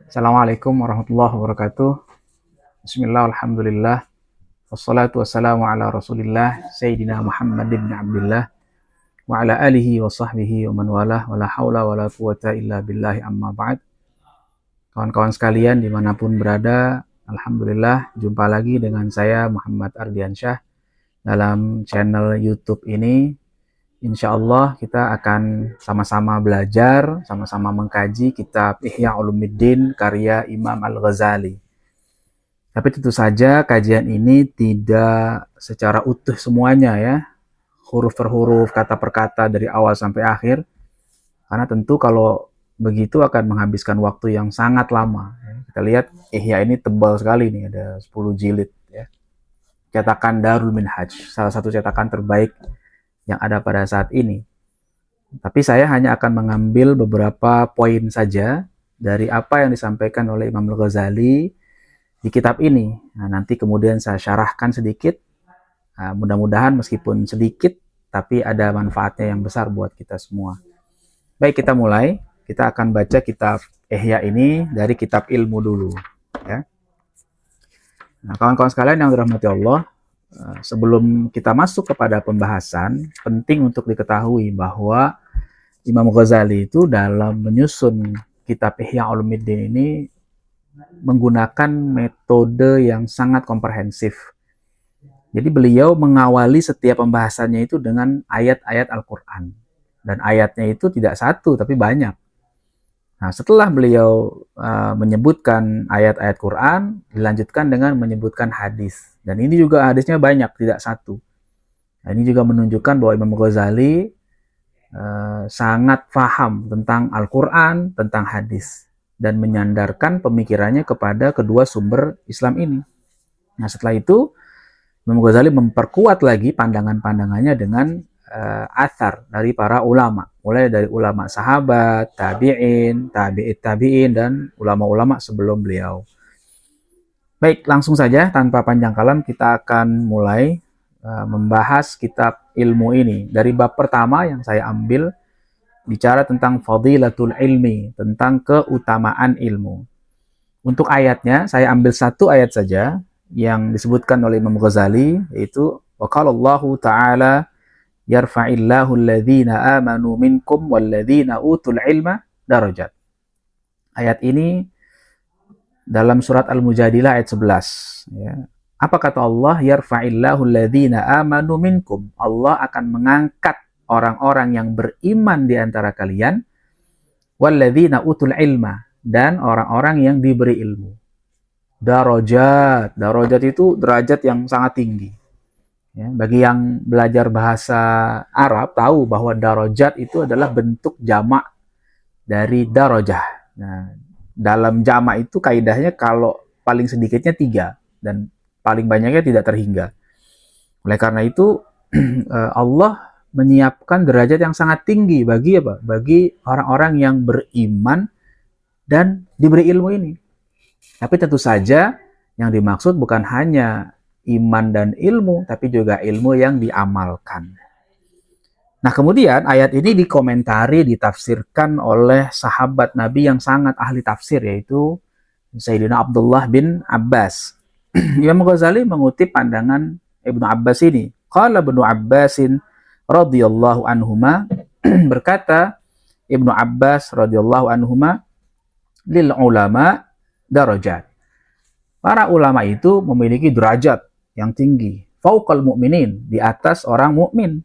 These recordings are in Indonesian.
Assalamualaikum warahmatullahi wabarakatuh. Bismillah, alhamdulillah. Wassalatu wassalamu ala rasulillah Sayyidina Muhammad ibn Abdullah wa ala alihi wa sahbihi wa man walah wa la hawla wa la quwata illa billahi amma ba'd. Kawan-kawan sekalian dimanapun berada, alhamdulillah jumpa lagi dengan saya Muhammad Ardiansyah dalam channel YouTube ini. Insya Allah kita akan sama-sama belajar, sama-sama mengkaji kitab Ihya Ulumuddin karya Imam Al-Ghazali. Tapi tentu saja kajian ini tidak secara utuh semuanya ya, huruf per huruf, kata per kata dari awal sampai akhir. Karena tentu kalau begitu akan menghabiskan waktu yang sangat lama. Kita lihat Ihya ini tebal sekali nih, ada 10 jilid ya. Cetakan Darul Minhaj, salah satu cetakan terbaik yang ada pada saat ini. Tapi saya hanya akan mengambil beberapa poin saja dari apa yang disampaikan oleh Imam Al-Ghazali di kitab ini. Nah, nanti kemudian saya syarahkan sedikit. Nah, mudah-mudahan meskipun sedikit, tapi ada manfaatnya yang besar buat kita semua. Baik, kita mulai. Kita akan baca kitab Ihya ini dari kitab ilmu dulu. Ya. Nah, kawan-kawan sekalian yang dirahmati Allah, sebelum kita masuk kepada pembahasan, penting untuk diketahui bahwa Imam Ghazali itu dalam menyusun kitab Ihya Ulumuddin ini menggunakan metode yang sangat komprehensif. Jadi beliau mengawali setiap pembahasannya itu dengan ayat-ayat Al-Quran. Dan ayatnya itu tidak satu, tapi banyak. Nah, setelah beliau menyebutkan ayat-ayat Quran, dilanjutkan dengan menyebutkan hadis. Dan ini juga hadisnya banyak, tidak satu. Nah, ini juga menunjukkan bahwa Imam Ghazali sangat paham tentang Al-Quran, tentang hadis. Dan menyandarkan pemikirannya kepada kedua sumber Islam ini. Nah, setelah itu, Imam Ghazali memperkuat lagi pandangan-pandangannya dengan athar dari para ulama, mulai dari ulama sahabat, tabi'in, tabi'in, dan ulama-ulama sebelum beliau. Baik, langsung saja tanpa panjang kalam kita akan mulai membahas kitab ilmu ini. Dari bab pertama yang saya ambil, bicara tentang fadilatul ilmi, tentang keutamaan ilmu. Untuk ayatnya, saya ambil satu ayat saja yang disebutkan oleh Imam Ghazali, yaitu wa qala Allahu ta'ala yarfa'illahu alladhina amanu minkum walladhina utul ilma darajat. Ayat ini dalam surat Al-Mujadilah ayat 11 ya. Apa kata Allah? Yarfa'illahu alladhina amanu minkum. Allah akan mengangkat orang-orang yang beriman di antara kalian, walladhina utul ilma, dan orang-orang yang diberi ilmu. Darajat. Darajat itu derajat yang sangat tinggi. Ya, bagi yang belajar bahasa Arab tahu bahwa darajat itu adalah bentuk jamak dari darajah. Nah, dalam jamak itu kaidahnya kalau paling sedikitnya 3 dan paling banyaknya tidak terhingga. Oleh karena itu Allah menyiapkan derajat yang sangat tinggi bagi apa? Bagi orang-orang yang beriman dan diberi ilmu ini. Tapi tentu saja yang dimaksud bukan hanya iman dan ilmu, tapi juga ilmu yang diamalkan. Nah, kemudian ayat ini dikomentari, ditafsirkan oleh sahabat Nabi yang sangat ahli tafsir, yaitu Sayyidina Abdullah bin Abbas. Imam Ghazali mengutip pandangan Ibnu Abbas ini. Qala Ibnu Abbasin radhiyallahu anhuma, berkata Ibnu Abbas radhiyallahu anhuma, lil ulama darajat. Para ulama itu memiliki derajat yang tinggi, fauqal mu'minin, di atas orang mukmin.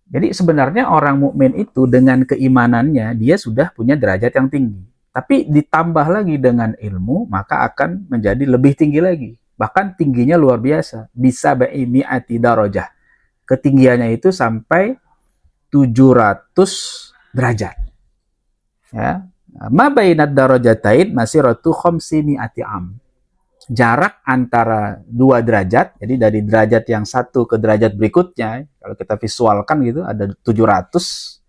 Jadi sebenarnya orang mukmin itu dengan keimanannya dia sudah punya derajat yang tinggi. Tapi ditambah lagi dengan ilmu, maka akan menjadi lebih tinggi lagi. Bahkan tingginya luar biasa, bisa mi'ati darajah. Ketinggiannya itu sampai 700 derajat. Ya. Ma bainad darajatain masiratu khamsi mi'ati am. Jarak antara 2 derajat, jadi dari derajat yang satu ke derajat berikutnya, kalau kita visualkan gitu, ada 700.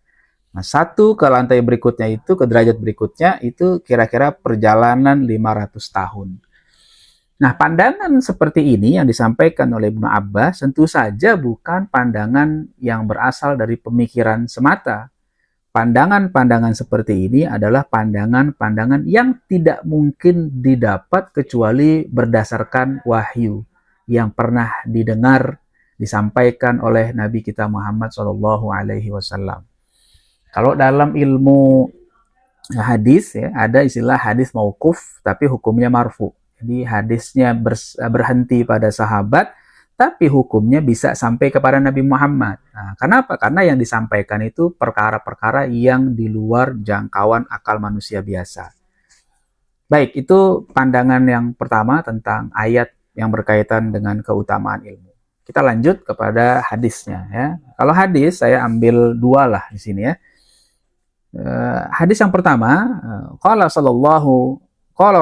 Nah, satu ke lantai berikutnya itu, ke derajat berikutnya, itu kira-kira perjalanan 500 tahun. Nah, pandangan seperti ini yang disampaikan oleh Ibnu Abbas tentu saja bukan pandangan yang berasal dari pemikiran semata. pandangan-pandangan seperti ini adalah pandangan-pandangan yang tidak mungkin didapat kecuali berdasarkan wahyu yang pernah didengar, disampaikan oleh Nabi kita Muhammad SAW. Kalau dalam ilmu hadis ya, ada istilah hadis mauquf tapi hukumnya marfu. Jadi hadisnya berhenti pada sahabat, tapi hukumnya bisa sampai kepada Nabi Muhammad. Nah, kenapa? Karena yang disampaikan itu perkara-perkara yang di luar jangkauan akal manusia biasa. Baik, itu pandangan yang pertama tentang ayat yang berkaitan dengan keutamaan ilmu. Kita lanjut kepada hadisnya ya. Kalau hadis saya ambil dua lah di sini ya. Hadis yang pertama, qala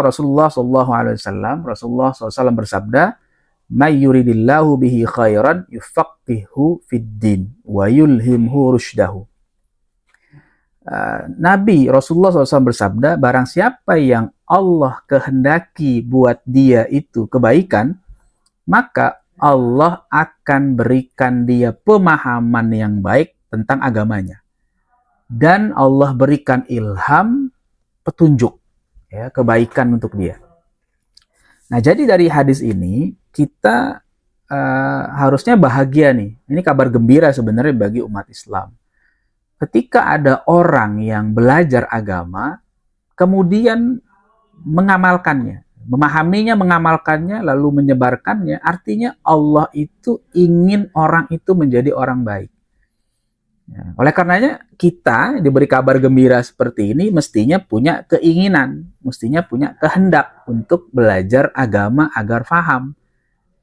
Rasulullah sallallahu alaihi wasallam, Rasulullah SAW bersabda, "May yuridillahu bihi khairan yufaqihu fid din wa yulhimhu rusydahu." Nabi Rasulullah SAW bersabda, barang siapa yang Allah kehendaki buat dia itu kebaikan, maka Allah akan berikan dia pemahaman yang baik tentang agamanya. Dan Allah berikan ilham, petunjuk, ya, kebaikan untuk dia. Nah, jadi dari hadis ini kita harusnya bahagia nih. Ini kabar gembira sebenarnya bagi umat Islam. Ketika ada orang yang belajar agama, kemudian mengamalkannya, memahaminya, mengamalkannya, lalu menyebarkannya, artinya Allah itu ingin orang itu menjadi orang baik. Ya, oleh karenanya kita diberi kabar gembira seperti ini mestinya punya keinginan, mestinya punya kehendak untuk belajar agama agar faham,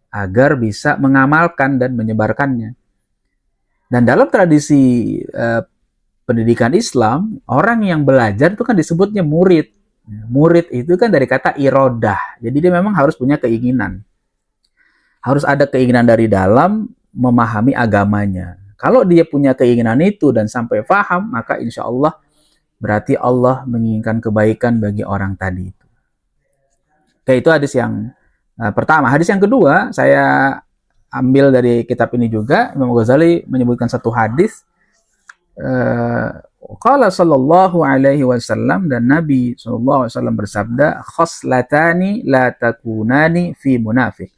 agar bisa mengamalkan dan menyebarkannya. Dan dalam tradisi pendidikan Islam, orang yang belajar itu kan disebutnya murid. Murid itu kan dari kata irodah, jadi dia memang harus punya keinginan. Harus ada keinginan dari dalam memahami agamanya. Kalau dia punya keinginan itu dan sampai paham, maka insya Allah berarti Allah menginginkan kebaikan bagi orang tadi itu. Oke, itu hadis yang pertama. Hadis yang kedua, saya ambil dari kitab ini juga. Imam Ghazali menyebutkan satu hadis. Qala sallallahu alaihi wasallam, dan Nabi sallallahu alaihi wasallam bersabda, khoslatani la takunani fi munafiq.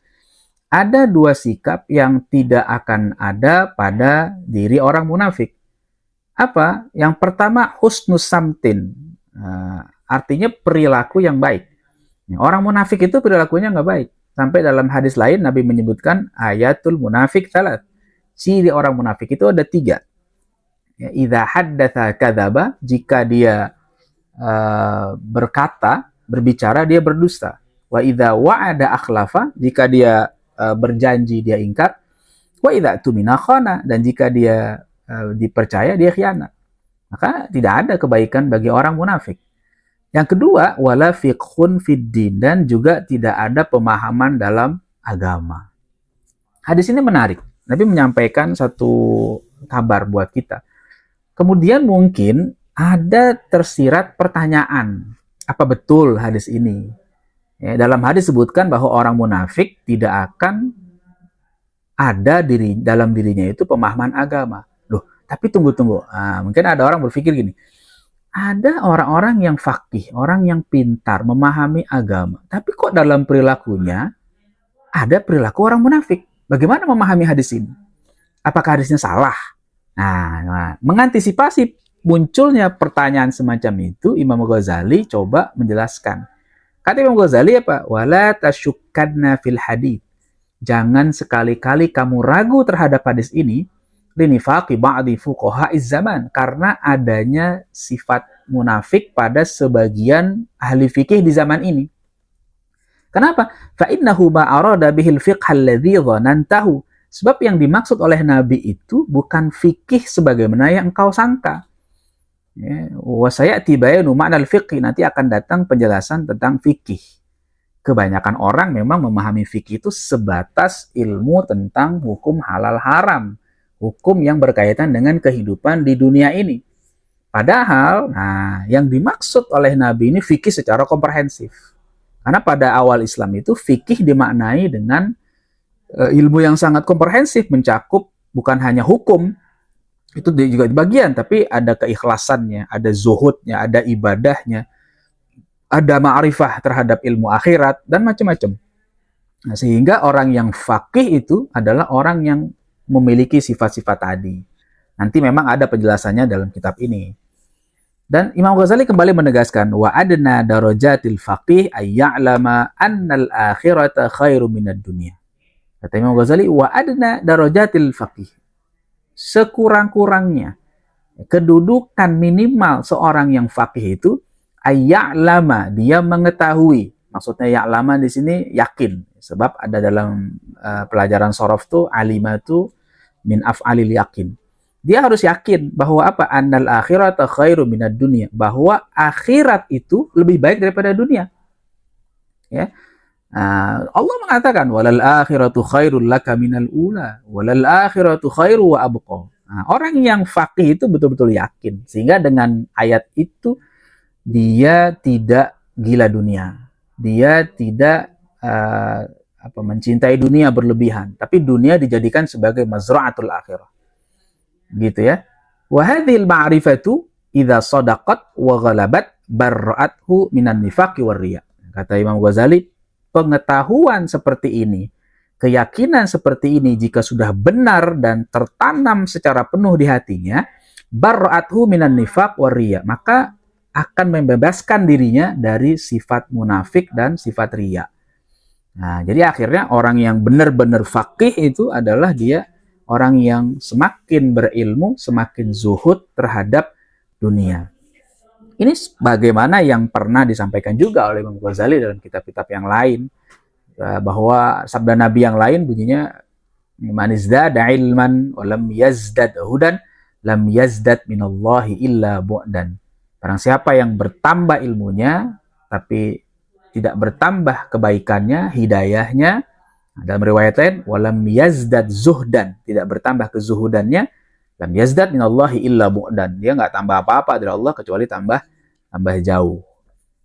Ada dua sikap yang tidak akan ada pada diri orang munafik. Apa? Yang pertama, husnus samtin. Artinya perilaku yang baik. Orang munafik itu perilakunya nggak baik. Sampai dalam hadis lain, Nabi menyebutkan ayatul munafik salat. Ciri orang munafik itu ada 3. Idza haddatsa kadzaba, jika dia berbicara, dia berdusta. Wa idza wa'ada akhlafa, jika dia berjanji dia ingkar. Wa idza tumina khana, dan jika dia dipercaya dia khianat. Maka tidak ada kebaikan bagi orang munafik. Yang kedua, wala fiqhun fid din, dan juga tidak ada pemahaman dalam agama. Hadis ini menarik. Nabi menyampaikan satu kabar buat kita. Kemudian mungkin ada tersirat pertanyaan, apa betul hadis ini? Ya, dalam hadis disebutkan bahwa orang munafik tidak akan ada dalam dirinya itu pemahaman agama. Loh, tapi tunggu. Mungkin ada orang berpikir gini, ada orang-orang yang faqih, orang yang pintar, memahami agama, tapi kok dalam perilakunya ada perilaku orang munafik? Bagaimana memahami hadis ini? Apakah hadisnya salah? Nah, mengantisipasi munculnya pertanyaan semacam itu, Imam Ghazali coba menjelaskan. Kata Imam Ghazali apa? Wala tasyukkanna fil hadits. Jangan sekali-kali kamu ragu terhadap hadis ini, linifaqi ba'di fuqaha'iz zaman, karena adanya sifat munafik pada sebagian ahli fikih di zaman ini. Kenapa? Fa innahu ma arada bihil fiqh alladhi dhanantahu. Sebab yang dimaksud oleh Nabi itu bukan fikih sebagaimana yang engkau sangka. Wa sayati bayanu ma'nal fiqh, nanti akan datang penjelasan tentang fikih. Kebanyakan orang memang memahami fikih itu sebatas ilmu tentang hukum halal haram, hukum yang berkaitan dengan kehidupan di dunia ini. Padahal, yang dimaksud oleh Nabi ini fikih secara komprehensif. Karena pada awal Islam itu fikih dimaknai dengan ilmu yang sangat komprehensif, mencakup bukan hanya hukum, Itu juga bagian, tapi ada keikhlasannya, ada zuhudnya, ada ibadahnya, ada ma'rifah terhadap ilmu akhirat, dan macam-macam. Nah, sehingga orang yang faqih itu adalah orang yang memiliki sifat-sifat tadi. Nanti memang ada penjelasannya dalam kitab ini. Dan Imam Ghazali kembali menegaskan, wa adna darajatil faqih ay ya'lama annal akhirata khairu minad dunya. Kata Imam Ghazali, wa adna darajatil faqih. Sekurang-kurangnya kedudukan minimal seorang yang faqih itu ay ya'lama, dia mengetahui. Maksudnya ya'lama di sini yakin. Sebab ada dalam pelajaran shorof tuh alimatu min af'alil yakin. Dia harus yakin bahwa apa? Annal akhirata khairu minad dunya, bahwa akhirat itu lebih baik daripada dunia. Ya. Allah mengatakan walal akhiratu khairul laka minal ula walal akhiratu khairu wa abqa. Orang yang faqih itu betul-betul yakin, sehingga dengan ayat itu dia tidak gila dunia. Dia tidak mencintai dunia berlebihan, tapi dunia dijadikan sebagai mazra'atul akhirah. Gitu ya. Wa hadhil ma'rifatu idza sadaqat wa ghalabat barra'athu minan nifaqi war riya. Kata Imam Ghazali, pengetahuan seperti ini, keyakinan seperti ini jika sudah benar dan tertanam secara penuh di hatinya, barra'athu minan nifaq war riya, maka akan membebaskan dirinya dari sifat munafik dan sifat riya. Nah, jadi akhirnya orang yang benar-benar faqih itu adalah dia orang yang semakin berilmu, semakin zuhud terhadap dunia. Ini bagaimana yang pernah disampaikan juga oleh Imam Ghazali dalam kitab-kitab yang lain, bahwa sabda Nabi yang lain bunyinya, man izdada ilman wa lam yazdad hudan lam yazdad minallahi illa bu'dan. Barang siapa yang bertambah ilmunya tapi tidak bertambah kebaikannya, hidayahnya, dalam riwayat lain, walam yazdad zuhdan, tidak bertambah kezuhudannya, lam yazdad minallahi illa bu'dan, dia nggak tambah apa-apa dari Allah kecuali tambah jauh.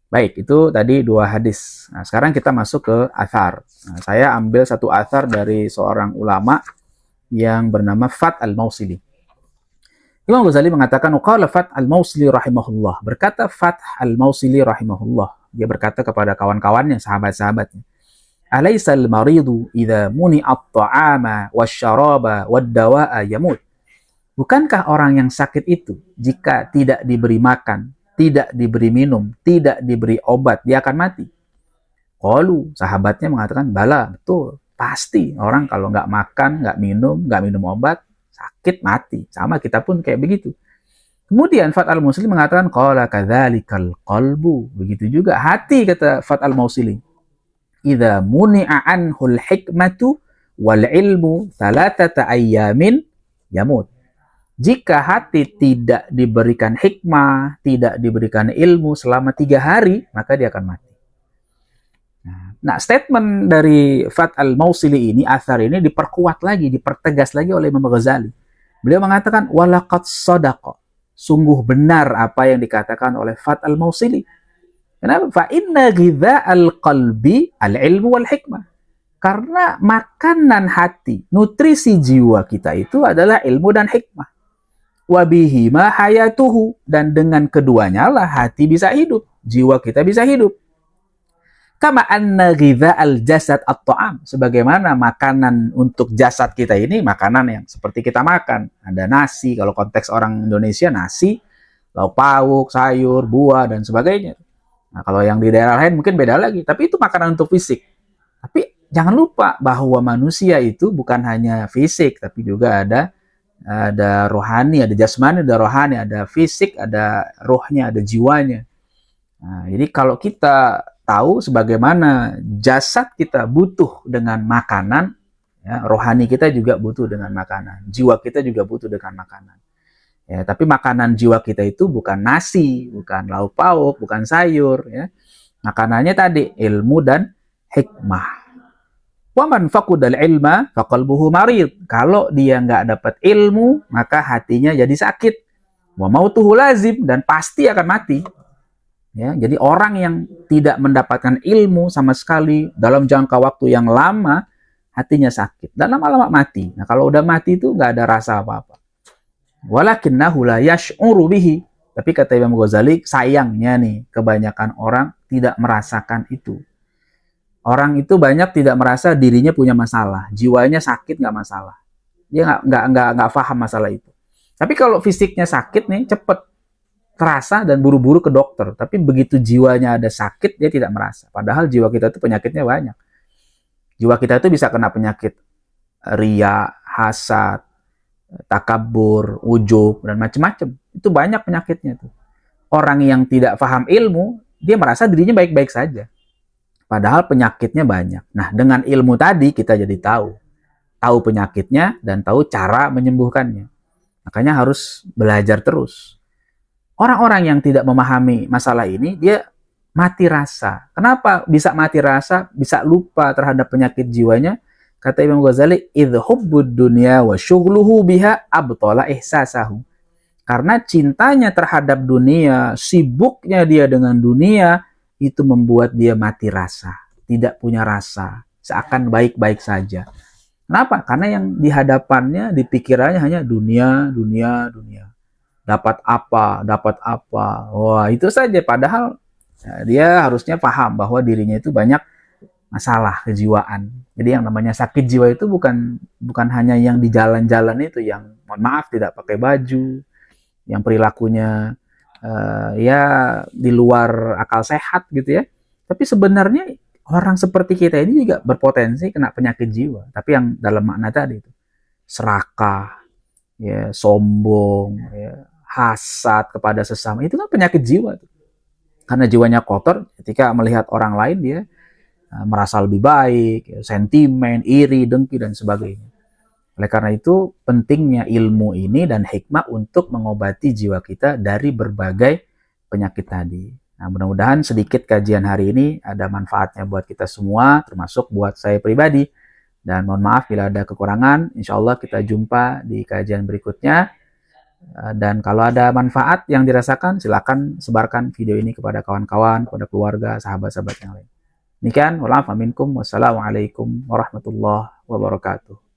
Baik, itu tadi 2 hadis. Nah, sekarang kita masuk ke athar. Nah, saya ambil satu athar dari seorang ulama yang bernama Fath al-Mausili. Imam Ghazali mengatakan, qala Fath al-Mausili rahimahullah. Berkata Fath al-Mausili rahimahullah. Dia berkata kepada kawan-kawannya, sahabat-sahabatnya, alaysal maridu idza muni'at ta'ama wasyaraba wad-dawa'a yamut. Bukankah orang yang sakit itu jika tidak diberi makan, tidak diberi minum, tidak diberi obat, dia akan mati? Qalu, sahabatnya mengatakan, bala, betul, pasti orang kalau nggak makan, nggak minum obat, sakit mati. Sama kita pun kayak begitu. Kemudian Fath al-Mausili mengatakan, qala kadzalikal qalbu. Begitu juga hati, kata Fath al-Mausili. Idza muni'a anhul hikmatu wal ilmu thalathata ayyamin yamut. Jika hati tidak diberikan hikmah, tidak diberikan ilmu selama 3 hari, maka dia akan mati. Nah, statement dari Fath al-Mausili ini, athar ini diperkuat lagi, dipertegas lagi oleh Imam Ghazali. Beliau mengatakan, walaqad sadaqa. Sungguh benar apa yang dikatakan oleh Fath al-Mausili. Kenapa? Fa inna ghidha'al qalbi al-ilmu wal hikmah. Karena makanan hati, nutrisi jiwa kita itu adalah ilmu dan hikmah. Wa bihi ma hayatuhu, dan dengan keduanya lah hati bisa hidup, jiwa kita bisa hidup. Kama anna ghidha'al jasad at-ta'am, sebagaimana makanan untuk jasad kita ini makanan yang seperti kita makan. Ada nasi, kalau konteks orang Indonesia nasi, lauk pauk, sayur, buah dan sebagainya. Nah, kalau yang di daerah lain mungkin beda lagi, tapi itu makanan untuk fisik. Tapi jangan lupa bahwa manusia itu bukan hanya fisik, tapi juga ada rohani, ada jasmani, ada rohani, ada fisik, ada rohnya, ada jiwanya. Nah, jadi kalau kita tahu sebagaimana jasad kita butuh dengan makanan, ya, rohani kita juga butuh dengan makanan, jiwa kita juga butuh dengan makanan. Ya, tapi makanan jiwa kita itu bukan nasi, bukan lauk pauk, bukan sayur. Ya. Makanannya tadi ilmu dan hikmah. Waman faqudal ilma faqalbuhu marid. Kalau dia nggak dapat ilmu, maka hatinya jadi sakit. Wa mautuhu lazim, dan pasti akan mati. Ya, jadi orang yang tidak mendapatkan ilmu sama sekali dalam jangka waktu yang lama, hatinya sakit dan lama-lama mati. Nah, kalau udah mati itu nggak ada rasa apa-apa. Walakinnahu la yash'uru bihi. Tapi kata Imam Ghazali, sayangnya nih, kebanyakan orang tidak merasakan itu. Orang itu banyak tidak merasa dirinya punya masalah, jiwanya sakit nggak masalah. Dia nggak paham masalah itu. Tapi kalau fisiknya sakit nih, cepet terasa dan buru-buru ke dokter. Tapi begitu jiwanya ada sakit, dia tidak merasa. Padahal jiwa kita itu penyakitnya banyak. Jiwa kita itu bisa kena penyakit ria, hasad, takabur, ujub, dan macam-macam. Itu banyak penyakitnya tuh. Orang yang tidak paham ilmu, dia merasa dirinya baik-baik saja. Padahal penyakitnya banyak. Nah, dengan ilmu tadi kita jadi tahu. Tahu penyakitnya dan tahu cara menyembuhkannya. Makanya harus belajar terus. Orang-orang yang tidak memahami masalah ini, dia mati rasa. Kenapa bisa mati rasa, bisa lupa terhadap penyakit jiwanya? Kata Imam Ghazali, idhubbud dunya wa syughluhu biha abtala ihsasahu. Karena cintanya terhadap dunia, sibuknya dia dengan dunia, itu membuat dia mati rasa, tidak punya rasa, seakan baik-baik saja. Kenapa? Karena yang di hadapannya, di pikirannya hanya dunia, dunia, dunia. Dapat apa, dapat apa. Wah, itu saja. Padahal dia harusnya paham bahwa dirinya itu banyak masalah kejiwaan. Jadi yang namanya sakit jiwa itu bukan hanya yang di jalan-jalan itu, yang mohon maaf tidak pakai baju, yang perilakunya ya di luar akal sehat gitu ya. Tapi sebenarnya orang seperti kita ini juga berpotensi kena penyakit jiwa. Tapi yang dalam makna tadi itu serakah, ya sombong, ya hasad kepada sesama, itu kan penyakit jiwa tuh. Karena jiwanya kotor, ketika melihat orang lain dia merasa lebih baik, sentimen, iri, dengki, dan sebagainya. Oleh karena itu, pentingnya ilmu ini dan hikmah untuk mengobati jiwa kita dari berbagai penyakit tadi. Nah, mudah-mudahan sedikit kajian hari ini ada manfaatnya buat kita semua, termasuk buat saya pribadi. Dan mohon maaf bila ada kekurangan, insya Allah kita jumpa di kajian berikutnya. Dan kalau ada manfaat yang dirasakan, silakan sebarkan video ini kepada kawan-kawan, kepada keluarga, sahabat-sahabat yang lain. Demikian, wassalamualaikum warahmatullahi wabarakatuh.